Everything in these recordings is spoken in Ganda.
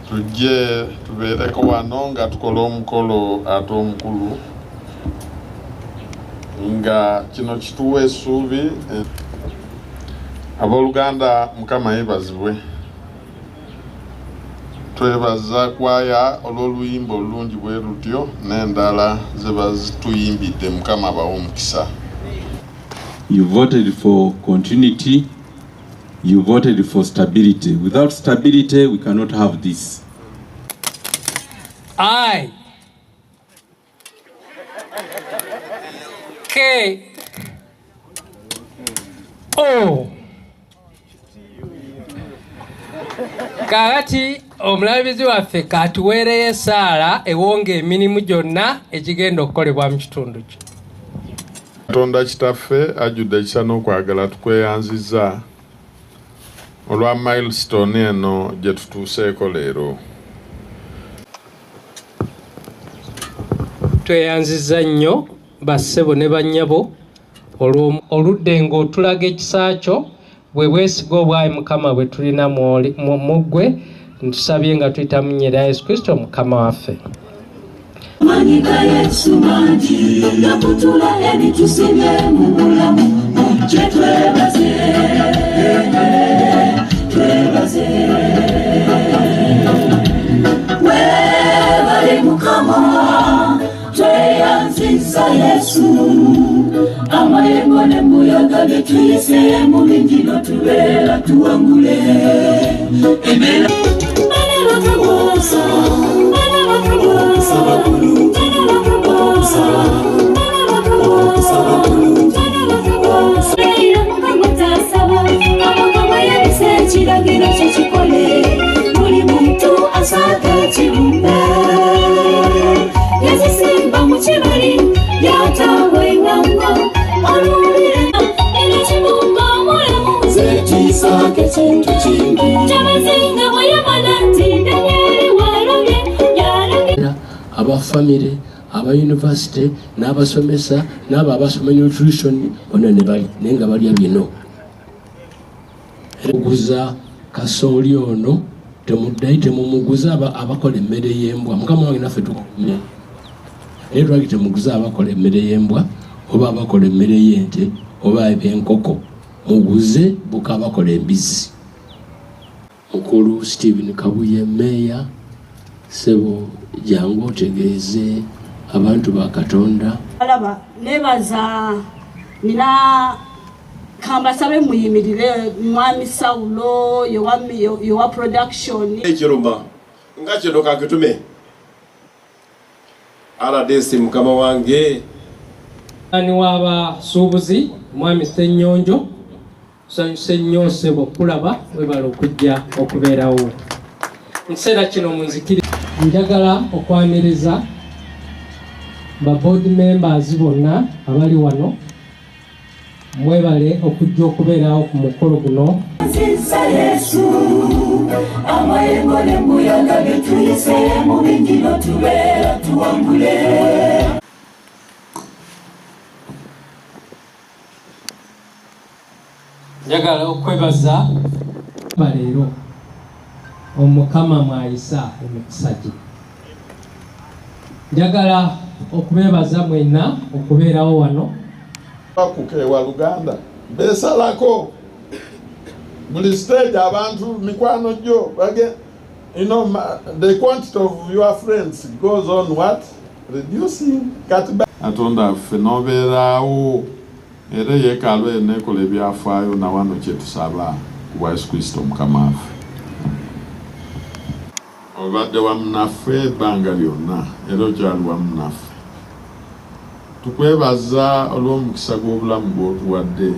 tujje tubeereko wano nga tukola omukolo ate omukulu nga kino kituwa essuubi abooluganda Mukama yeebazibwe. Twebaza kwaya olw'oluyimba olulungi bwe lutyo n'endala ze bazituyimbidde. Mukama abawe omukisa. You voted for continuity. You voted for stability. Without stability, we cannot have this. I, K, O. Kakati omulabizi waffe katuweereyo essaala ewonga emirimu gyonna egigenda okukolebwa mu kitundu kyo. Katonda kitaffe ajjudde ekisa n'okwagala tukweyanziza olwa milestone eno gye tutuuseeko leero. Tweyanziza nnyo bassebo ne bannyabo oludde ng'otulaga ekisa kyo bwe bwesiga obwayi Mukama bwe tulina mu ggwe. Ntusabye nga tuyita mu nnyera ya Yesu Kristo Mukama waffe. Manyiga Yesu mangi yakutula ebitusimye mu bulamu mujje twebaze webale Mukama tweyanziza Yesu amayengo n'embuyaga bye tuyise mu binjiro tubeera tuwangule emera kiragiro kyekikole buli muntu asaka kirumbe yazisimba mu kibali yatawe ingango olulire enekimumba omulamu zekisaka ekintu kingi kyabazinga bweyamala nti danyeri walobye yalabye abafamire aba university n'abasomesa n'abo abasoma nutrition bonna ne bali naye nga balya bino okuguza kasooli ono temuddayi temumuguza abakola emmere y'embwa. Mukama wange naffe tukumye naye lwaki temuguza abakola emmere y'embwa oba abakola emmere y'ente oba eb'enkoko, muguze buka abakola embizzi. Mukulu Stephen Kabuye Meya, sebo jangu otegeeze abantu ba Katonda. Alaba nebaza nina kambasabe muyimirire mwami Saulo yowa production ekirumba nga kino kakitume RDC Mukama wange ani waba suubuzi mwami Ssenyonjo nsanyuse nnyo ssebo kulaba webala okujja okubeerawo nseera kino munzikiri. Njagala okwaniriza ba board members bonna abali wano mwebale okujja okubeerawo ku mukolo guno. Nziza Yesu amayengo n'embuyaga bye tuyise mu binjiro tubeera tuwangule. Njagala okwebaza baleero Omukama mwayisa emikisa gye. Njagala okubeebaza mwenna okubeerawo wano. Bakukewa Luganda besalako buli stage abantu mikwano gyo bage the quantity of your friends goes on what reducing Katonda ffe nobeeraawo era yeekalo eneekola ebyafaayo na wano kyetusaba ku bwa Yesu Kristo Mukama waffe. Obadde wamu naffe ebbanga lyonna era okyali wamu naffe. Tukwebaza olw'omukisa gw'obulamu bw'otuwadde.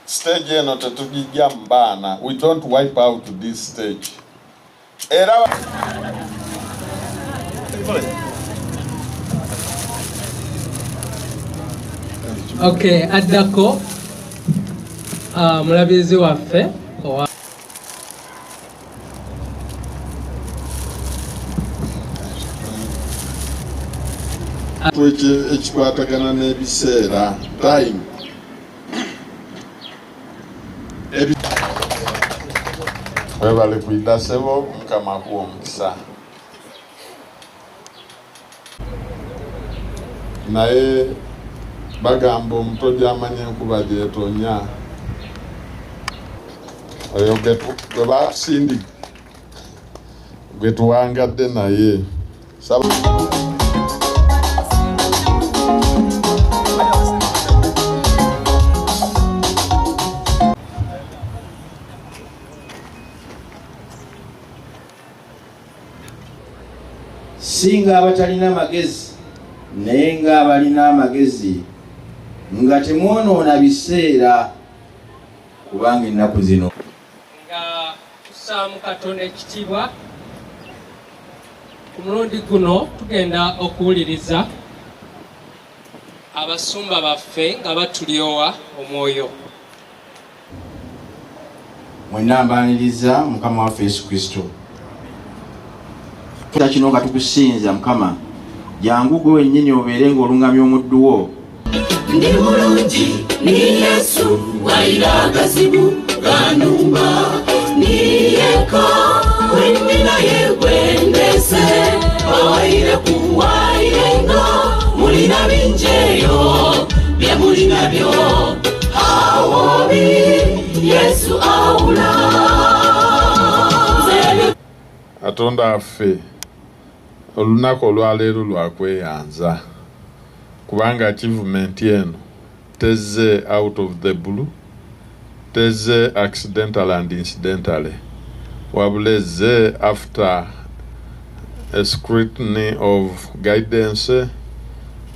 Stage eno tetugijja mu baana. We don't wipe out this stage. Era Okay, addako mulabizi waffe ekikwatagana n'ebiseera time webale kwidda ssebo Mukama kuwa omukisa naye bagamba omuto gy'amanya enkuba gyetonya oyo gwe basindi gwe tuwangadde naye singa abatalina magezi naye nga abalina amagezi nga temwonoona biseera kubanga ennaku zino nga tusaamu Katonda ekitiibwa. Ku mulundi guno tugenda okuwuliriza abasumba baffe nga batulyowa omwoyo. mwenna mbaaniriza Mukama waffe Yesu Kristo. Kino nga tukusinza Mukama, jangu gwe wennyini obeere ng'olungamya omuddu wo. Ndi bulungi ni Yesu waira akazibu kanumba niyeka wendina yegwendese waire kuwairenga mulina binjeyo bye mulina byo awobi Yesu aula Katonda affe olunaku olwaleero lwakweyanza kubanga achievement eno tezze out of the blue, tezze accidental and incidentally, wabuleze after a scrutiny of guidance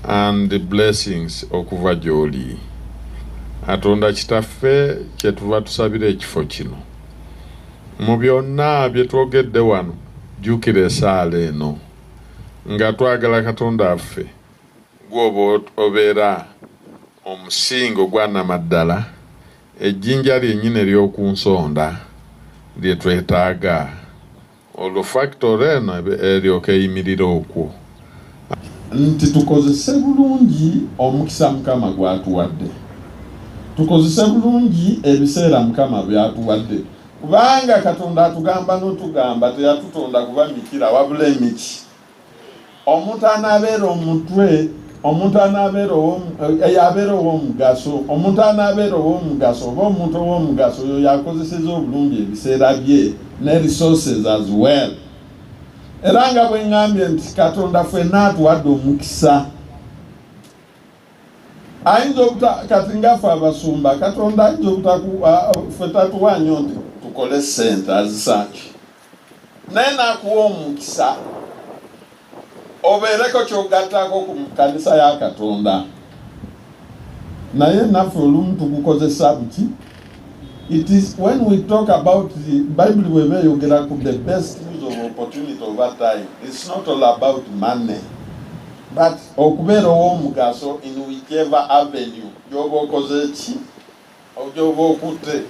and blessings okuva gy'oli. Katonda kitaffe kyetuva tusabira ekifo kino mu byonna bye twogedde wano jjukira esaala eno nga twagala Katonda affe gwoba obeera omusingo gw'annamaddala ejjinja lyennyini ery'okunsonda lye twetaaga olwo factor eno eryoka eyimirira okwo nti tukozese bulungi omukisa Mukama gwatuwadde, tukozese bulungi ebiseera Mukama byatuwadde kubanga Katonda atugamba n'otugamba teyatutonda kuba mikira wabula emiki. Omuntu anaabeera omutwe, omuntu anaabeera ow'omugaso, omuntu anaabeera ow'omugaso oba omuntu ow'omugaso oyo yakozeseza obulungi ebiseera bye ne resources as well. Era nga bwe ngambye nti Katonda ffenna atuwadde omukisa. Ayinza kati ngaffe abasumba Katonda ayinza ffe tatuwa nnyo nti tukole ssente azisange naye n'akuwa omukisa obeereko ky'ogattako ku kanisa ya Katonda. Naye naffe olumu tugukozesa buki. It is when we talk about the Bible weba eyogera ku the best use of opportunity over time. It's not all about money, but okubeera ow'omugaso in whichever avenue gy'oba okoze ki gy'oba okutte.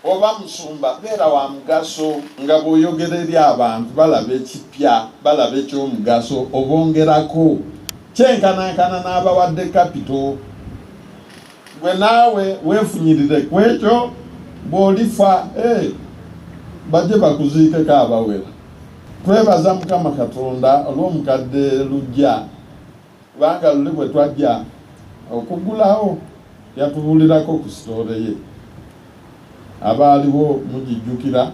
Oba musumba beera wa mugaso nga bw'oyogera eri abantu balaba ekipya, balaba eky'omugaso obongerako kyenkanankana n'abawadde kapito. Gwe naawe weefunyirire ku ekyo bw'olifa bajje bakuziikeko abawera. Twebaza Mukama Katonda olw'omukadde Lujja kubanga luli bwe twajja okugulawo yatubuulirako ku sitoore ye. Abaaliwo mugijjukira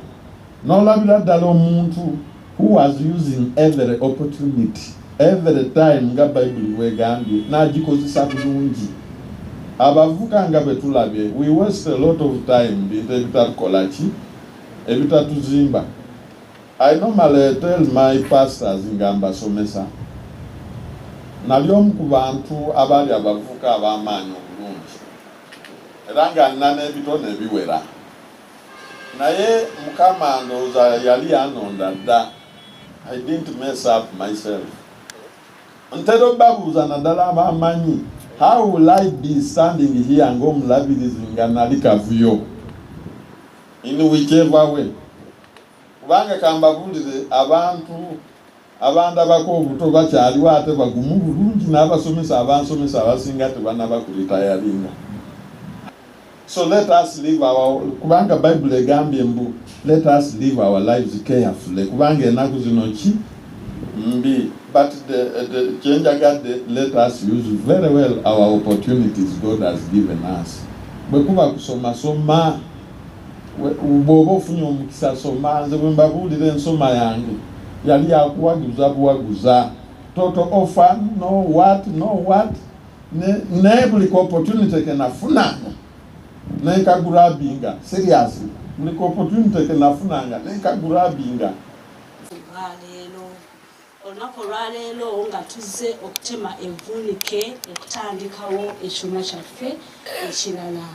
n'olabira ddala omuntu who was using every opportunity every time nga Bible bwegambye n'agikozesa bulungi. Abavuka nga bwe tulabye we waste a lot of time bintu ebitatukola ki ebitatuzimba. I normally tell my pastors nga mbasomesa nali omu ku bantu abaali abavuka ab'amaanyi obulungi era nga nina n'ebitone ebiwera. Naye Mukama ndowooza yali anonda dda. I didn't mess up myself. Ntera obabuuza naddala abamanyi, how will I be standing here ng'omulabirizi nga nali kavuyo in whichever way? Kubanga kambabuulire abantu abanda abako obuto bakyaliwo ate bagumu bulungi n'abasomesa abansomesa abasinga tebanaba kulitayalinga. So let us live our, kubanga Bible egambye mbu let us live our lives carefully, kubanga enaku zino ki mbi, but the change agade, let us use very well our opportunities God has given us. Bwekuba kusoma soma ubobo ofunye omukisa soma, nze bwe mbabuulira ensoma yange yali yakuwaguza buwaguza toto offer no what ne buli opportunity kenafunanga nekagurabinga seriously buli opportunity kenafunanga nekagurabinga. Leero olunaku olwaleero nga tuzze okutema evunike okutandikawo ekyuma kyaffe ekirala.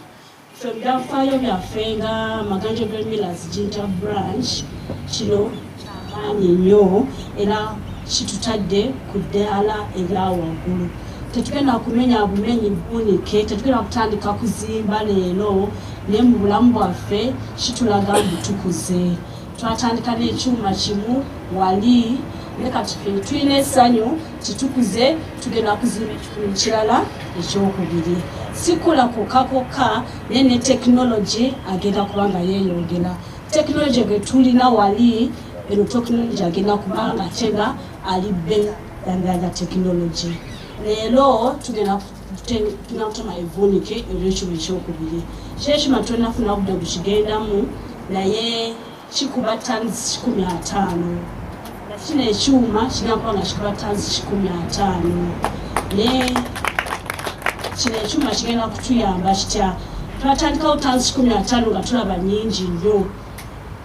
Ffe byafaayo byaffe nga Maganja Green Millers Jinja branch kino kyamaanyi nnyo era kitutadde ku ddaala erya waggulu. Tetugenda kumenya bumenyi vunike, tetugenda kutandika kuzimba leero, naye mu bulamu bwaffe kitulaga butukuze. Twatandika n'ekyuma kimu wali ne kati ffe tulina essanyu kitukuze tugenda kuzimba ekikulu kirala ekyokubiri. Sikula kokka ne technology agenda kubanga yeeyongera. Technology gwe tulina wali eno technology agenda kubanga tenga alibe yanga technology. Leero tugenda kutema evunike olw'ekyuma ekyokubiri. Kyekima tonafuna budde bukigendamu naye kikuba tons 15. Kino ekyuma kigamba nga kikuba tons 15. Ne kino ekyuma kigenda kutuyamba kitya. Twatandikawo tons 15 nga tulaba nnyingi nnyo.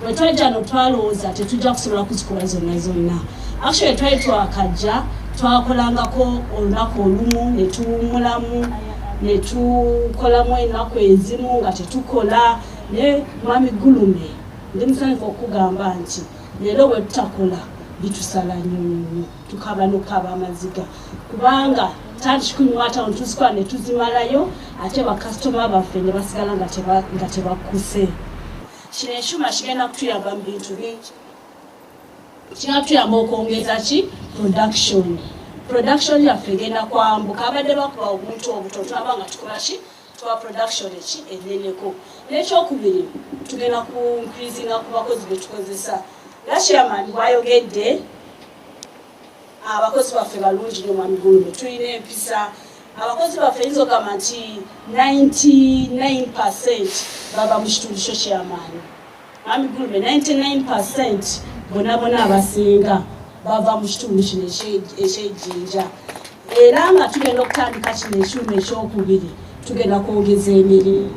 Bwe twajja twalowooza tetujja kusobola kuzikola zonna. Actually twali twakajja twakolangako olunaku olumu ne tuwummulamu ne tukolamu ennaku ezimu nga tetukola. Ne Mwami Gulume ndi musanyufu okugamba nti leero bwe tutakola bitusala nnyo tukaba n'okukaba amaziga kubanga tandi 15 tuzikola ne tuzimalayo ate bakasitoma baffe ne basigala nga tebakkuse. Kino ekyuma kigenda kutuyamba mu bintu bingi. Kigenda kutuyamba okwongeza ki production yaffe egenda kwambuka. Abadde bakuba obuntu obuto tulaba nga tukola ki tuwa production eki enneneko. N'ekyokubiri tugenda ku increasinga ku bakozi be tukozesa. Chairman bwayogedde abakozi baffe balungi nnyo Mwami Gulume, tulina empisa. Abakozi baffe yinza okugamba nti 99% baba mu kitundu kyo Chairman. Mwami Gulume 99% bonna abasinga bava mu kitundu kino eky'Ejjinja. Era nga tugenda okutandika kino ekyuma ekyokubiri tugenda kwongeza emirimu.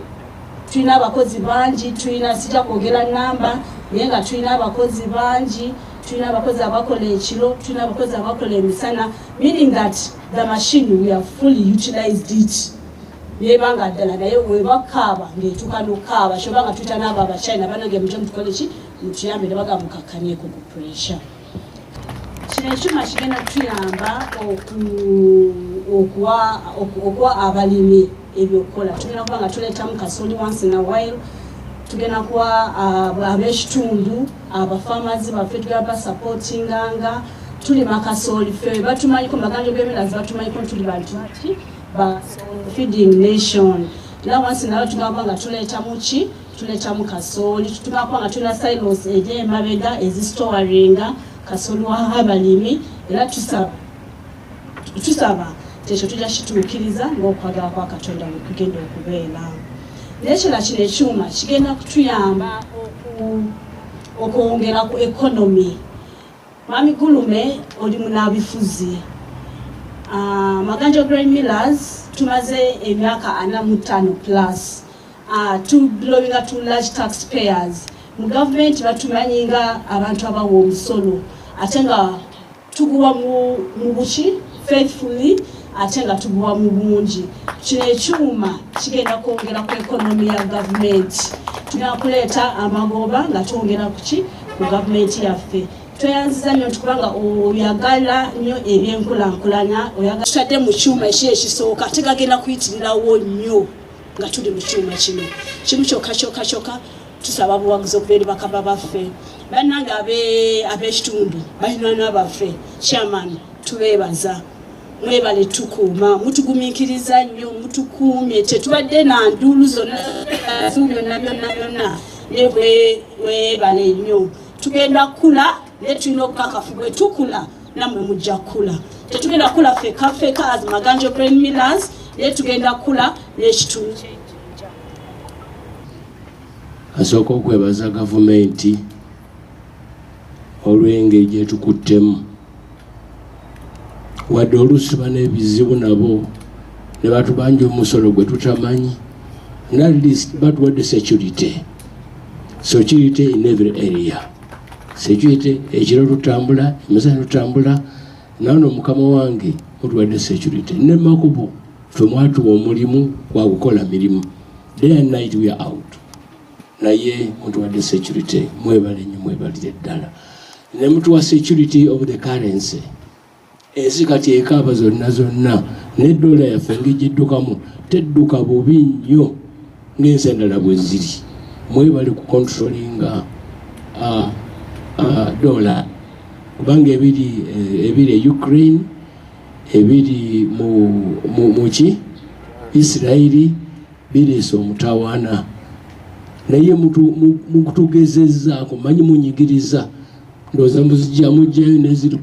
Tulina abakozi bangi, tulina sijja kwogera nnamba naye nga tulina abakozi bangi, tulina abakozi abakola ekiro, tulina abakozi abakola emisana, meaning that the machine we have fully utilized it. Yebanga ddala naye webakaaba ng'etuuka n'okaaba kyobanga tuyita n'abo Abachina banage muje mutukole ki mutuyambe ne bagamba mukakkanyeko ku pressure. Kino ekyuma kigenda kutuyamba okuwa abalimi ebyokukola. Tugenda kuba nga tuleetamu kasooli once in a while. Tugenda kuwa ab'ekitundu abafarmers baffe tugenda basupportinganga. Tulima kasooli ffe batumanyiko Maganja Green Millers batumanyiko tuli bantu ki ba feeding nation. Era once in a while tugenda kuba nga tuleetamu kasooli. Tugenda kuba nga tulina silos ery'emabega ezistowaringa kasooli wa abalimi. Era tusaba tekyo tujja kituukiriza ng'okwagala kwa Katonda bwe kugenda okubeera. N'ekirala kino ekyuma kigenda kutuyamba okwongera ku economy. Mwami Gulume oli munaabifuzi. Maganja Green Millers tumaze emyaka 45 plus. Belonging to large taxpayers. Mu government batumanyinga abantu abawa omusolo ate nga tuguwa mu buki faithfully ate nga tuguwa mu bungi. Kino ekyuma kigenda kwongera ku economy ya government. Tugenda kuleeta amagoba nga twongera ku government yaffe. Tweyanziza nnyo tukubanga oyagala nnyo ebyenkulankulanya tutadde mu kyuma ekisooka tegagenda kuyitirirawo nnyo nga tuli mu kyuma kino. Kimu kyokka tusaba buwagizi okuva eri bakaba baffe. bannange ab'ekitundu balina n'abaffe chairman tubeebaza mwebale tukuuma mutugumiikiriza nnyo mutukuumye tetubadde na nduulu zonna byonna ne bwebale nnyo tugenda kula naye tulina okukakafu bwe tukula nammwe mujja kula tetugenda kula feka as Maganjo Brain Millers naye tugenda kula n'ekitundu asooka okwebaza gavumenti olw'engeri gye tukuttemu wadde oluusi bana ebizibu nabo ne batubanja omusolo gwe tutamanyi at least batuwadde security in every area security ekiro tutambula emisana tutambula nano mukama wange mutuwadde security ne makubo ffe mwatuwa omulimu gwa kukola mirimu day and night we are out naye mutuwadde security mwebale nnyo mwebalire ddala ne mutuwa security of the currency ensi kati ekaaba zonna n'eddola yaffe ng'egiddukamu tedduka bubi nnyo ng'ensi endala bwe ziri mwebale ku controllinga dola kubanga ebiri e Ukraine ebiri muki Israeli bireese omutawaana naye mukutugezezzaako manyi munyigiriza ndowooza mujjayo neziri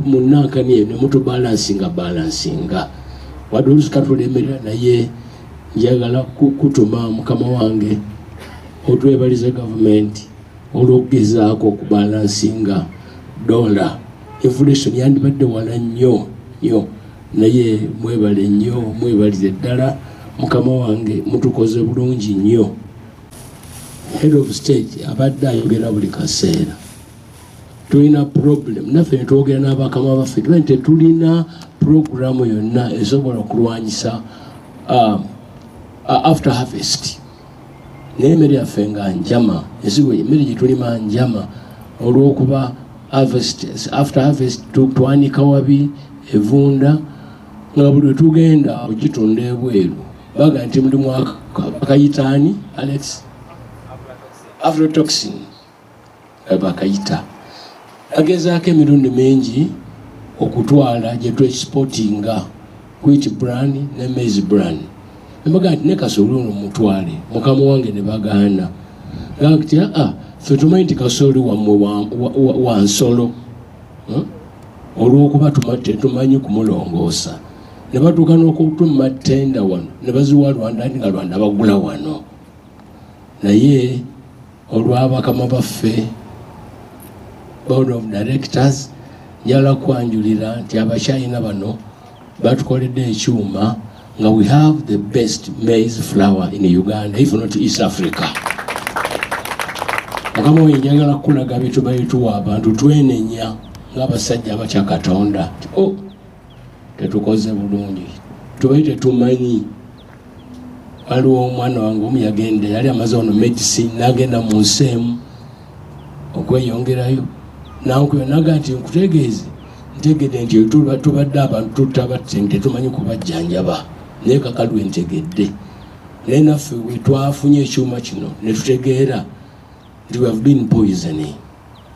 mu nankani eyo ne mutubalansinga wadde oluusi katulemerera naye njagala kutuma mukama wange otwebaliza gavumenti olw'okugezaako okubalansinga dola inflation yandibadde wala nnyo naye mwebale nnyo mwebalire ddala mukama wange mutukoze bulungi nnyo head of state abadde ayogera buli kaseera tulina problem naffe netwogera n'abakama baffe nti tulina programu yonna esobola okulwanyisa after harvest naye emmere yaffe nga njama ensigo emmere gyetulima njama olw'okuba after harvest twanika wabi evunda nga buli wetugenda ogitunda ebweru baga nti mulimu akayitaani Alex aflatoxin bakayita agezaako emirundi mingi okutwala gye twexportinga wheat bran ne maize bran embaga nti ne kasooli ono mutwale mukama wange ne bagaana gamba nti ffe tumanyi nti kasooli wammwe wa nsolo olw'okuba tumanyi kumulongoosa ne batuuka n'okutuma ttenda wano ne baziwa Rwanda ati nga Rwanda bagula wano naye olw'abakama baffe board of directors njala kwanjulira nti abachina bano batukoledde ekyuma nga we have the best maize flour in Uganda if not East Africa. Mukama we njagala kulaga bitu bayituwa abantu twenenya ng'abasajja abatya Katonda tetukoze bulungi tubaite tumanyi waliwo omwana wange omu yagenda yali amaze ono medicine n'agenda mu nsi emu okweyongerayo nankuyo naga nti nkutegeeze ntegedde nti tubadde abantu tutabatte tumanyi kubajjanjaba naye kakalwe ntegedde naye naffe we twafunye ekyuma kino ne tutegeera nti we have been poisoning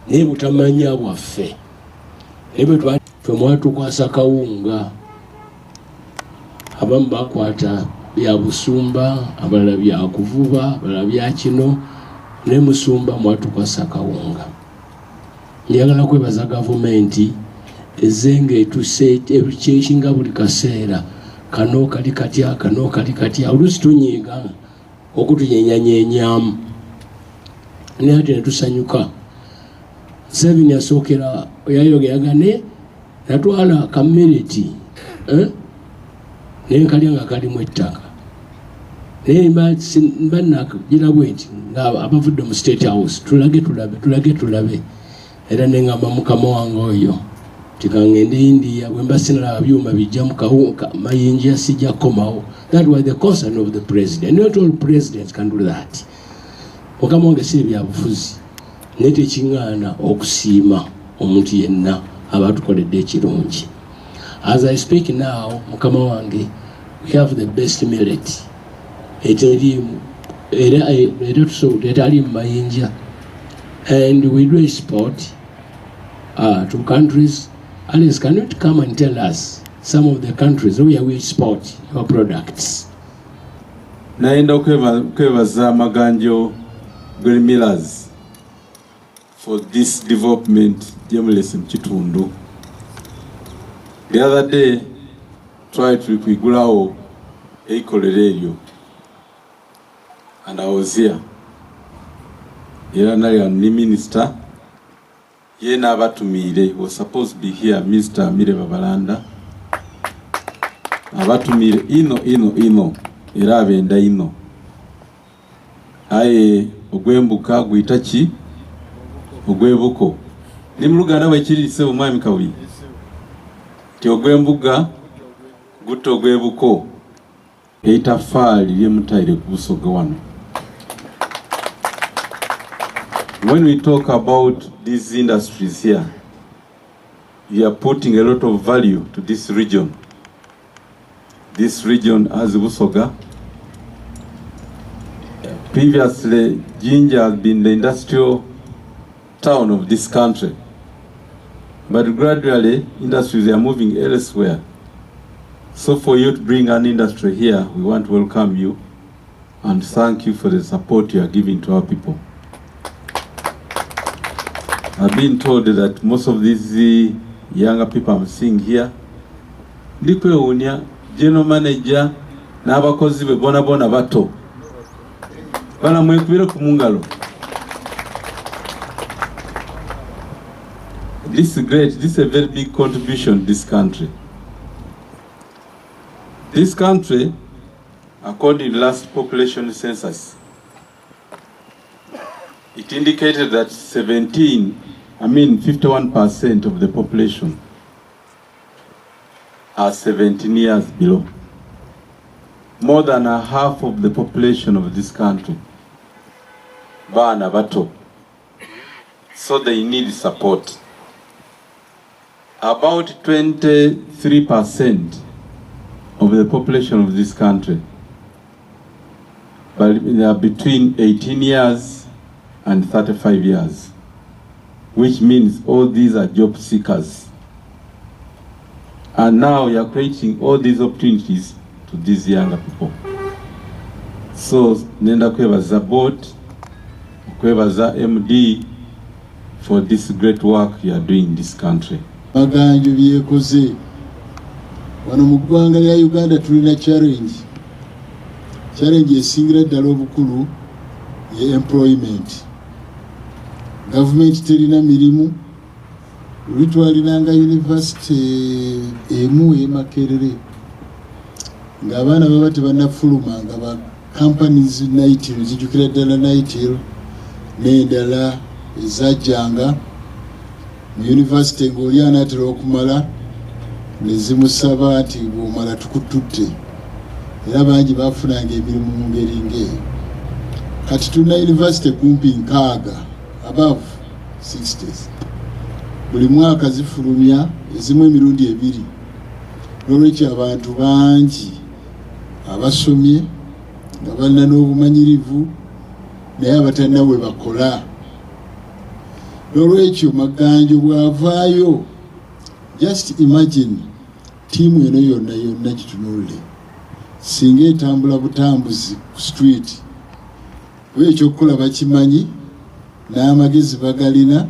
naye butamanya bwaffe naye bwe ffe mwatukwasa kawunga abamu bakwata bya busumba abalala bya kuvuba abalala bya kino ne musumba mwatukwasa kawunga. Njagala kwebaza gavumenti ezenge etuse ebikyeshinga buli kaseera kano kali katya oluusi tunyiiga okutunyenyanyenyamu naye ate netusanyuka. Museveni yasookera yayogeyagane natwala kamereti naye kalya nga kalimu ettaka naye mbanagira bwenti nga abavudde mu State House tulage tulabe era nengamba mukama wange oyo tikangende India bwemba sinalaba byuma bijja mu mayinja sijja komawo. That was the concern of the president. Not all presidents can do that. Mukama wange si bya bufuzi naye tekiŋŋaana okusiima omuntu yenna abatukoledde ekirungi. As I speak now, mukama wange, we have the best millet. Etali mayinja and we do export to countries. Alice, can you come and tell us some of the countries where we export your products? Naenda kwebaza Maganjo Green Millers for this development jemulese mkitundu. The other day tried to kwigulawo eikolero, and I was here. Era nali ni minister yena abatumire was supposed to be here, Mr. Amire Babalanda. Abatumire ino era abenda ino aye ogwembuka gwitaki ogwebuko ni muluganda wekirise omwami kawi ti ogwembuga guto ogwebuko eitafali lyemutaire kubusoga wano. When we talk about these industries here, we are putting a lot of value to this region. This region as Busoga. Previously, Jinja has been the industrial town of this country. But gradually, industries are moving elsewhere. So for you to bring an industry here, we want to welcome you and thank you for the support you are giving to our people. I've been told that most of these younger people I'm seeing here, Ndikwe Unia, General Manager, n'abakozi be bona bato. Bana mwekubira ku mungalo. This is great. This is a very big contribution to this country. This country, according to the last population census, it indicated that 51% of the population are 17 years below. More than a half of the population of this country, bana bato. So they need support. About 23% of the population of this country, but they are between 18 years and 35 years, which means all these are job seekers. And now we are creating all these opportunities to these younger people. So, nenda kwebaza board, kwebaza MD for this great work you are doing in this country. Maganjo byekoze wano mu ggwanga lya Uganda tulina challenge esingira ddala obukulu ye employment. Government terina mirimu, lwitwalinanga university emu Makerere ng'abaana baba tebannafuluma nga ba companies Naitiro zijjukira ddala Naitiro n'endala ezajjanga mu university ng'oli anaatera okumala ne zimusaba nti bw'omala tukututte, era bangi baafunanga emirimu mu ngeri ng'eyo. Kati tulina university kumpi nkaaga above 60s. Buli mwaka zifulumya ezimu emirundi ebiri. N'olwekyo abantu bangi abasomye nga balina n'obumanyirivu naye abatalina bwe bakola. N'olwekyo Maganjo bw'avaayo, just imagine tiimu eno yonna gitunuulire singa etambula butambuzi ku street, we ekyokukola bakimanyi n'amagezi bagalina,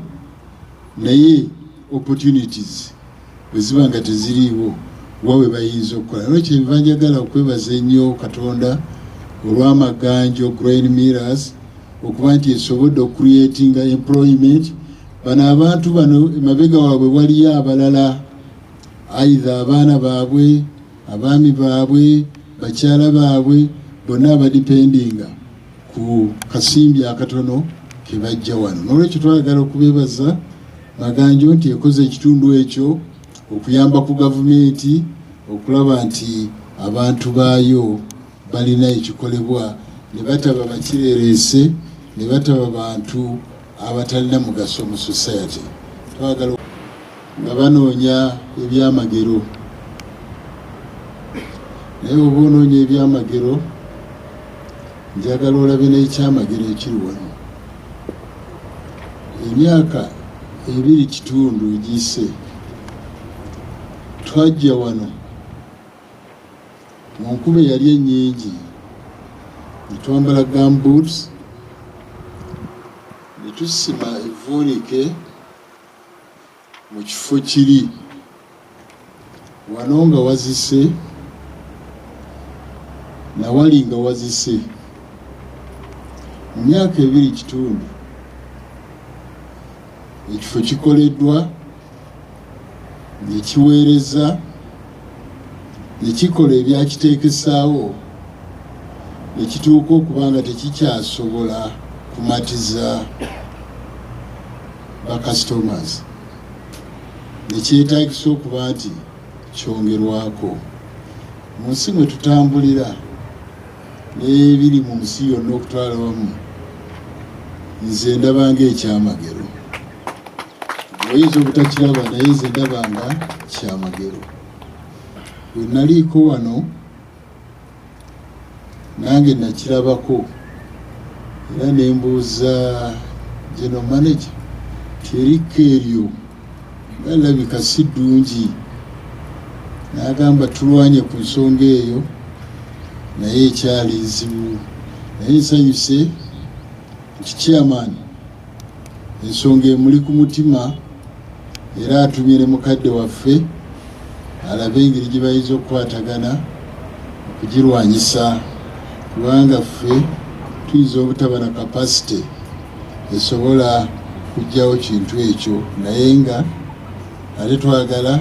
naye opportunities bwe ziba nga teziriiwo wawe bayinza okukola. N'olwekyo nva njagala okwebaza ennyo Katonda olw'Amaganjo Grain Millers okuba nti esobodde okucreatinga employment. Bano abantu bano emabega waabwe waliyo abalala, either abaana baabwe, abaami baabwe, bakyala baabwe, bonna abadipendinga ku kasimbi akatono ke bajja wano. N'olwekyo twagala okubeebaza Maganjo nti ekoze ekitundu ekyo okuyamba ku gavumenti okulaba nti abantu baayo balina ekikolebwa, ne bataba bakirereese, ne bataba bantu abatalina mugaso mu society. Twagala nga banoonya ebyamagero, naye oba onoonya ebyamagero njagala olabe n'ekyamagero ekiri wano. emyaka 2.5 egiyise twajja wano mu nkuba yali ennyingi ne twambala gumboots ne tusima evvuunike mu kifo kiri wano nga wazise nawali nga wazise mu myaka 2.5 ekifo kikoleddwa ne kiweereza ne kikola ebyakiteekesaawo ne kituuka okuba nga tekikyasobola kumatiza bakasitomas ne kyetaagisa okuba nti kyongerwako. Mu nsi mwe tutambulira n'ebiri mu nsi yonna okutwala wamu nze ndaba ng'ekyamagero. Oyinza obutakiraba naye nze ndaba nga kyamagero. Bwe naliiko wano nange nakirabako era ne mbuuza general manager terika eryo nga labika si ddungi. N'agamba tulwanye ku nsonga eyo naye ekyali nzibu. Naye nsanyuse nti chairman ensonga emuli ku mutima era atumye ne mukadde waffe alabe engeri gye bayinza okukwatagana okugirwanyisa kubanga ffe tuyinza obutaba na kapasite esobola kujjawo kintu ekyo naye nga ate twagala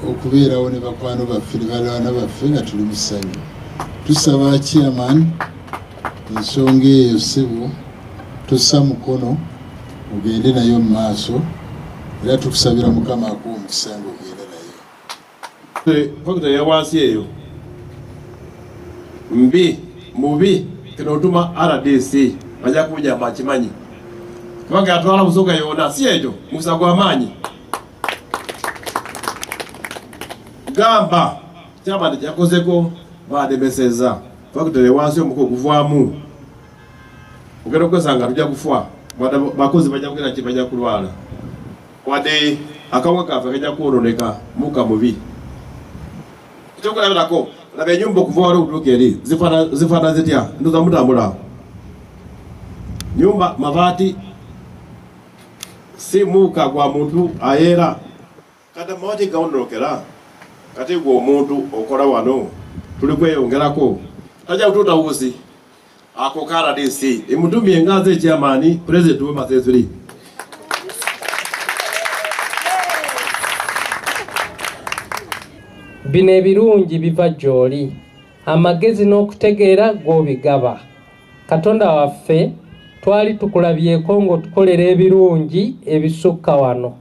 okubeerawo ne bakwano baffe ne balwana baffe nga tuli mu ssanyu. Tusaba chairman ensonga eyo ssebo tossa mukono ogende nayo mu maaso era tukusabira Mukama akuwa omukisa ng'ogenda nayo. Fakita ya wansi eyo mbi mubi kinotuma RDC bajja kuja makimanyi kubanga atwala busoga yona si ekyo musa gwa maanyi gamba kyaba kyakozeko bademeseza fakita ya wansi omuko kuvaamu ogero kwesanga tujja kufa bakozi bajja kugenda kibajja kulwala wadde akawuka kaffe kajja kwononeka muka mubi kyokulabirako laba ennyumba okuva wali okutuuka eri zifaana zitya ndoza mutambula nyumba mabaati si muka gwa muntu ayeera kati amabaati gawononokera kati gwe omuntu okola wano tuli kweyongerako tajja kutuuta wusi ako ka RDC emutumye enganza ekyamaani pulezidenti we Masesuri. Bino ebirungi biva gy'oli amagezi n'okutegeera gw'obigaba. Katonda waffe twali tukulabyeko ng'otukolera ebirungi ebisukka wano.